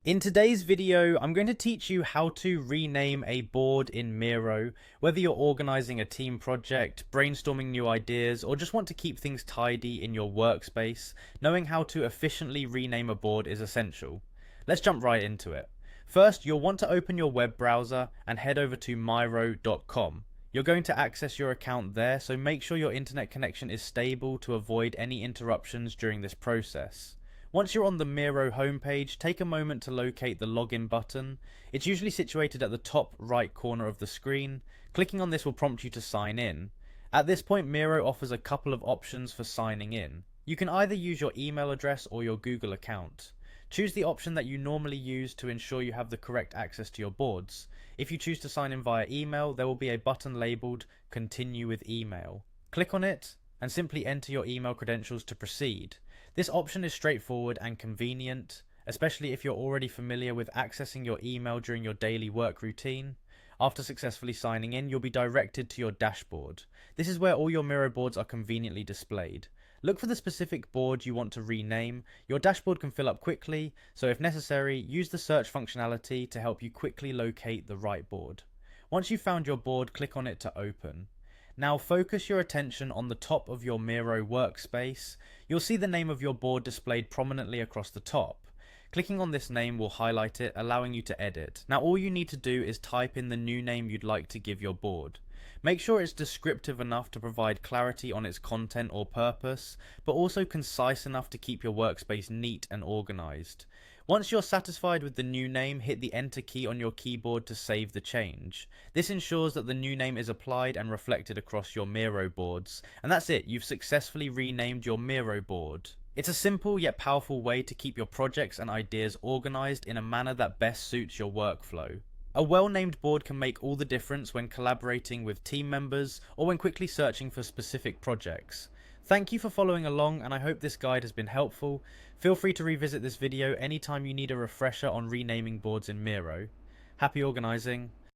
In today's video, I'm going to teach you how to rename a board in Miro, whether you're organizing a team project, brainstorming new ideas, or just want to keep things tidy in your workspace. Knowing how to efficiently rename a board is essential. Let's jump right into it. First, you'll want to open your web browser and head over to miro.com. You're going to access your account there, so make sure your internet connection is stable to avoid any interruptions during this process. Once you're on the Miro homepage, take a moment to locate the login button. It's usually situated at the top right corner of the screen. Clicking on this will prompt you to sign in. At this point, Miro offers a couple of options for signing in. You can either use your email address or your Google account. Choose the option that you normally use to ensure you have the correct access to your boards. If you choose to sign in via email, there will be a button labeled Continue with Email. Click on it and simply enter your email credentials to proceed. This option is straightforward and convenient, especially if you're already familiar with accessing your email during your daily work routine. After successfully signing in, you'll be directed to your dashboard. This is where all your Miro boards are conveniently displayed. Look for the specific board you want to rename. Your dashboard can fill up quickly, so if necessary, use the search functionality to help you quickly locate the right board. Once you've found your board, click on it to open. Now focus your attention on the top of your Miro workspace. You'll see the name of your board displayed prominently across the top. Clicking on this name will highlight it, allowing you to edit. Now all you need to do is type in the new name you'd like to give your board. Make sure it's descriptive enough to provide clarity on its content or purpose, but also concise enough to keep your workspace neat and organized. Once you're satisfied with the new name, hit the enter key on your keyboard to save the change. This ensures that the new name is applied and reflected across your Miro boards. And that's it, you've successfully renamed your Miro board. It's a simple yet powerful way to keep your projects and ideas organized in a manner that best suits your workflow. A well-named board can make all the difference when collaborating with team members or when quickly searching for specific projects. Thank you for following along, and I hope this guide has been helpful. Feel free to revisit this video anytime you need a refresher on renaming boards in Miro. Happy organizing!